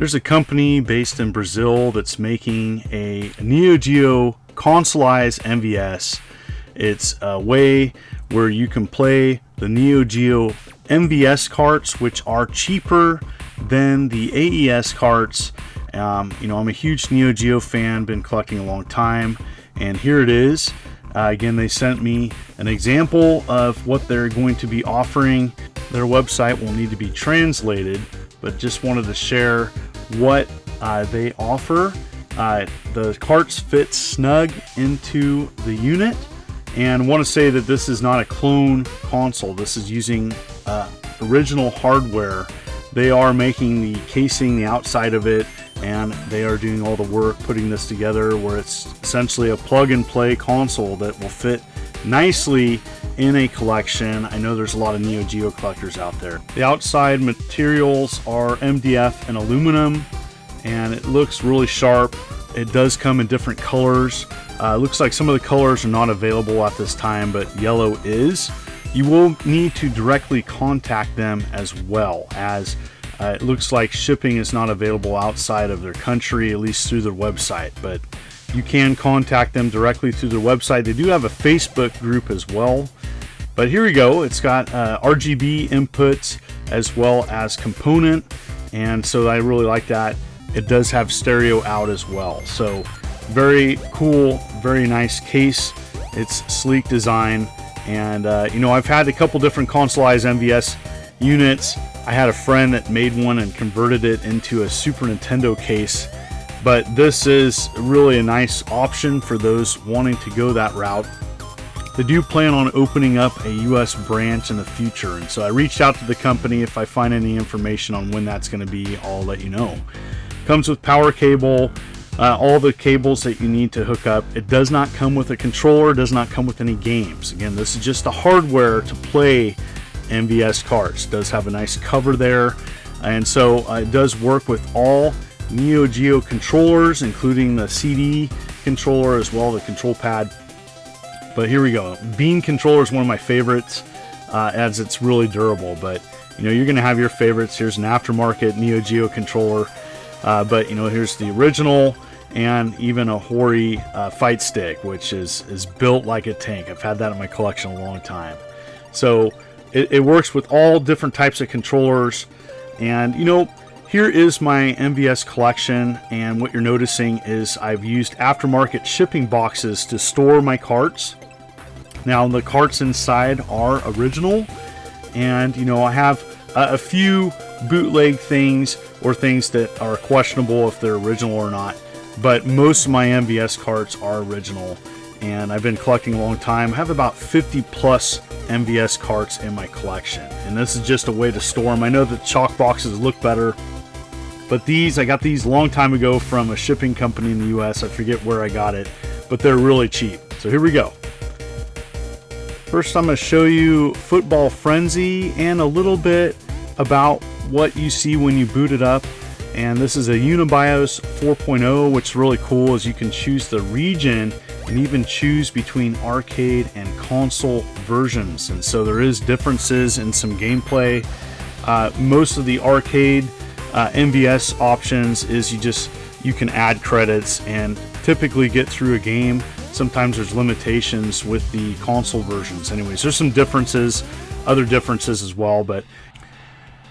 There's a company based in Brazil that's making a Neo Geo Consolized MVS. It's a way where you can play the Neo Geo MVS carts, which are cheaper than the AES carts. I'm a huge Neo Geo fan, been collecting a long time, and here it is. Again, they sent me an example of what they're going to be offering. Their website will need to be translated, but just wanted to share what they offer. The carts fit snug into the unit, and I want to say that this is not a clone console. This is using original hardware. They are making the casing, the outside of it, and they are doing all the work putting this together, where it's essentially a plug and play console that will fit nicely in a collection. I know there's a lot of Neo Geo collectors out there. The outside materials are MDF and aluminum, and it looks really sharp. It does come in different colors. Looks like some of the colors are not available at this time, but yellow is. You will need to directly contact them, as well as it looks like shipping is not available outside of their country, at least through their website, but you can contact them directly through their website. They do have a Facebook group as well. But here we go. It's got RGB inputs as well as component, and so I really like that. It does have stereo out as well. So very cool, very nice case. It's sleek design, and I've had a couple different Consolized MVS units. I had a friend that made one and converted it into a Super Nintendo case, but this is really a nice option for those wanting to go that route. They do plan on opening up a US branch in the future, and so I reached out to the company. If I find any information on when that's going to be, I'll let you know. Comes with power cable, all the cables that you need to hook up. It does not come with a controller, does not come with any games. Again, this is just the hardware to play MVS carts. It does have a nice cover there, and so it does work with all Neo Geo controllers, including the CD controller as well, the control pad. But here we go. Bean controller is one of my favorites, as it's really durable. But you're going to have your favorites. Here's an aftermarket Neo Geo controller, but here's the original, and even a Hori fight stick, which is built like a tank. I've had that in my collection a long time. So it works with all different types of controllers, and here is my MVS collection, and what you're noticing is I've used aftermarket shipping boxes to store my carts. Now the carts inside are original, and I have a few bootleg things or things that are questionable if they're original or not, but most of my MVS carts are original, and I've been collecting a long time. I have about 50 plus MVS carts in my collection, and this is just a way to store them. I know that chalk boxes look better, but I got these a long time ago from a shipping company in the US. I forget where I got it, but they're really cheap. So here we go. First, I'm going to show you Football Frenzy and a little bit about what you see when you boot it up. And this is a Unibios 4.0, which is really cool, is you can choose the region and even choose between arcade and console versions. And so there is differences in some gameplay. Most of the arcade MVS options is you can add credits and typically get through a game. Sometimes there's limitations with the console versions. Anyways, there's some differences, other differences as well, but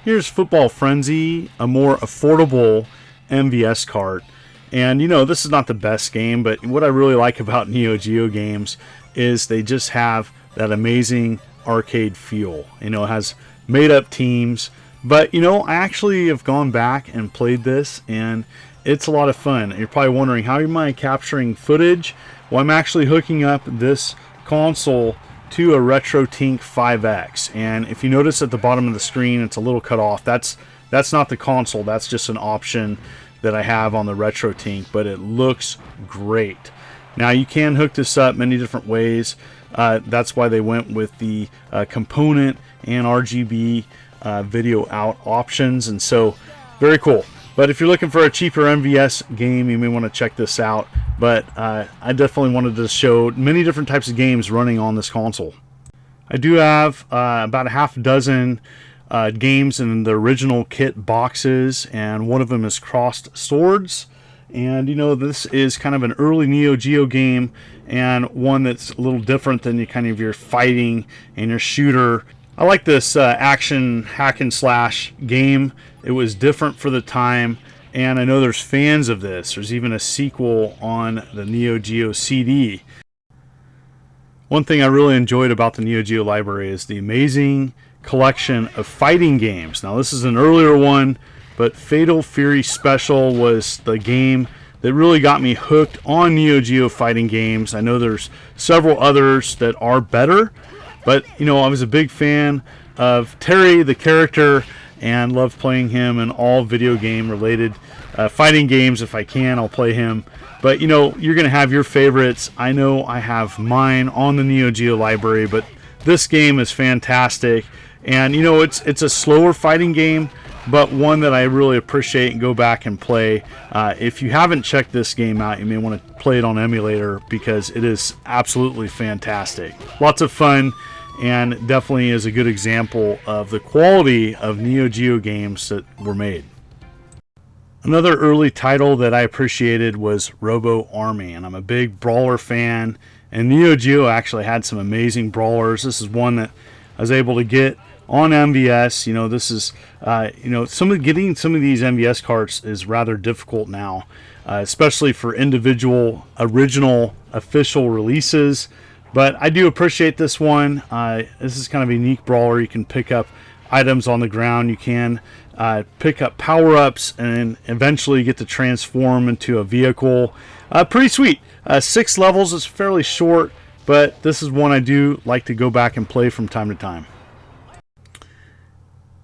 here's Football Frenzy, a more affordable MVS cart. And this is not the best game, but what I really like about Neo Geo games is they just have that amazing arcade feel. It has made up teams, but I actually have gone back and played this, and it's a lot of fun. You're probably wondering, how am I capturing footage? Well, I'm actually hooking up this console to a RetroTink 5X, and if you notice at the bottom of the screen, it's a little cut off. That's not the console. That's just an option that I have on the RetroTink, but it looks great. Now you can hook this up many different ways. That's why they went with the component and RGB video out options, and so very cool. But if you're looking for a cheaper MVS game, you may want to check this out. But I definitely wanted to show many different types of games running on this console. I do have about a half dozen games in the original kit boxes, and one of them is Crossed Swords. And this is kind of an early Neo Geo game, and one that's a little different than your fighting and your shooter. I like this action hack and slash game. It was different for the time, and I know there's fans of this. There's even a sequel on the Neo Geo CD. One thing I really enjoyed about the Neo Geo library is the amazing collection of fighting games. Now, this is an earlier one, but Fatal Fury Special was the game that really got me hooked on Neo Geo fighting games. I know there's several others that are better, but I was a big fan of Terry, the character, and love playing him in all video game related fighting games. If I can, I'll play him. But you're gonna have your favorites. I know I have mine on the Neo Geo library, but this game is fantastic. And it's a slower fighting game, but one that I really appreciate and go back and play. If you haven't checked this game out, you may want to play it on emulator, because it is absolutely fantastic. Lots of fun, and definitely is a good example of the quality of Neo Geo games that were made. Another early title that I appreciated was Robo Army, and I'm a big brawler fan, and Neo Geo actually had some amazing brawlers. This is one that I was able to get on MVS. This is getting some of these MVS carts is rather difficult now, especially for individual original official releases. But I do appreciate this one. This is kind of a unique brawler. You can pick up items on the ground. You can pick up power-ups, and eventually get to transform into a vehicle. Pretty sweet. 6 levels. It's fairly short, but this is one I do like to go back and play from time to time.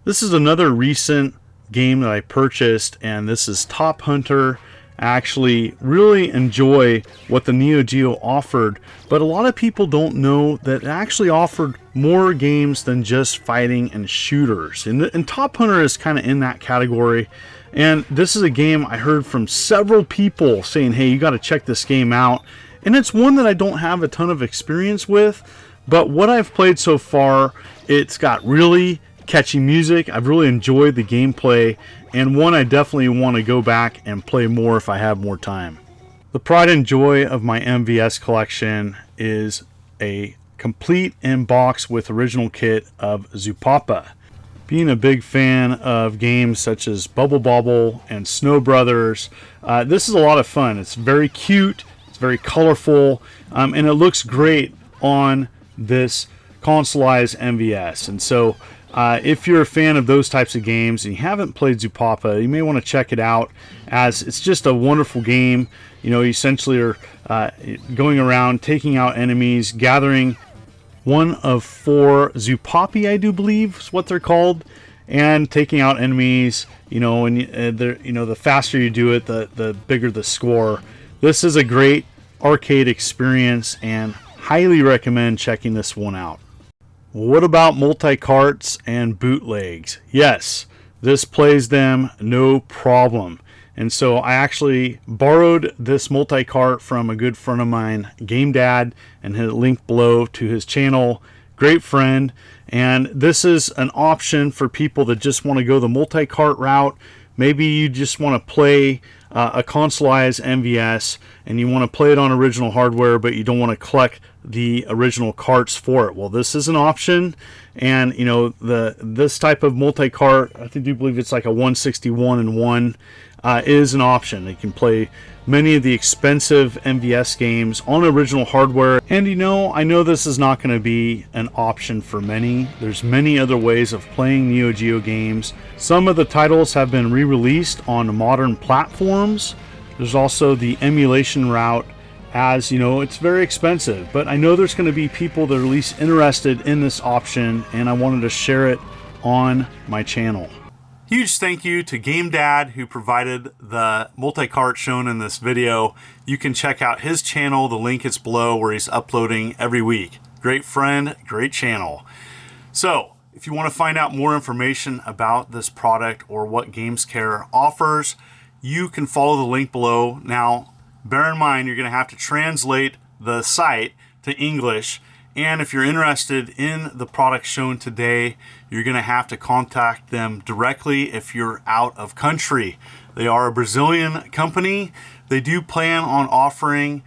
This is another recent game that I purchased, and this is Top Hunter. I actually really enjoy what the Neo Geo offered, but a lot of people don't know that it actually offered more games than just fighting and shooters. And Top Hunter is kind of in that category. And this is a game I heard from several people saying, hey, you got to check this game out. And it's one that I don't have a ton of experience with, but what I've played so far, it's got really catchy music. I've really enjoyed the gameplay, and one I definitely want to go back and play more if I have more time. The pride and joy of my MVS collection is a complete in-box with original kit of Zupapa. Being a big fan of games such as Bubble Bobble and Snow Brothers, this is a lot of fun. It's very cute, it's very colorful, and it looks great on this Consolized MVS. And so if you're a fan of those types of games and you haven't played Zupapa, you may want to check it out, as it's just a wonderful game. You essentially are going around taking out enemies, gathering one of 4 Zupapi, I do believe is what they're called, and taking out enemies. And the faster you do it, the bigger the score. This is a great arcade experience, and highly recommend checking this one out. What about multi-carts and bootlegs? Yes, this plays them no problem. And so I actually borrowed this multi-cart from a good friend of mine, GameDad, and hit a link below to his channel. Great friend. And this is an option for people that just want to go the multi-cart route. Maybe you just want to play a Consolized MVS, and you want to play it on original hardware, but you don't want to collect the original carts for it. Well, this is an option, and this type of multi-cart, I do believe it's like a 161 and 1, is an option. You can play many of the expensive MVS games on original hardware, and I know this is not going to be an option for many. There's many other ways of playing Neo Geo games. Some of the titles have been re-released on modern platforms. There's also the emulation route, as it's very expensive, but I know there's going to be people that are at least interested in this option, and I wanted to share it on my channel. Huge thank you to GameDad, who provided the multi-cart shown in this video. You can check out his channel. The link is below, where he's uploading every week. Great friend, great channel. So if you want to find out more information about this product or what GamesCare offers, you can follow the link below. Now, bear in mind, you're going to have to translate the site to English, And if you're interested in the product shown today, you're going to have to contact them directly if you're out of country. They are a Brazilian company. They do plan on offering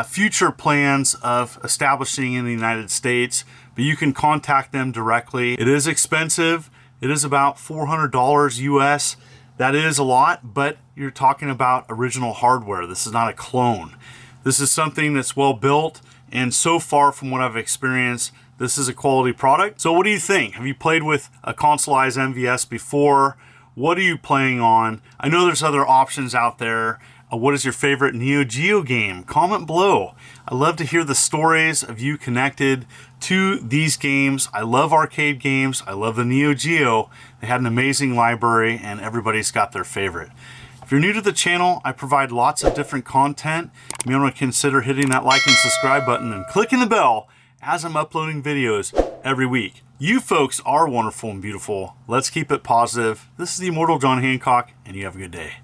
future plans of establishing in the United States, but you can contact them directly. It is expensive. It is about $400 US. That is a lot, but you're talking about original hardware. This is not a clone. This is something that's well built, and so far from what I've experienced, this is a quality product. So what do you think? Have you played with a Consolized MVS before? What are you playing on? I know there's other options out there. What is your favorite Neo Geo game? Comment below. I love to hear the stories of you connected to these games. I love arcade games. I love the Neo Geo. They had an amazing library and everybody's got their favorite. If you're new to the channel, I provide lots of different content. You may want to consider hitting that like and subscribe button and clicking the bell as I'm uploading videos every week. You folks are wonderful and beautiful. Let's keep it positive. This is the Immortal John Hancock, and you have a good day.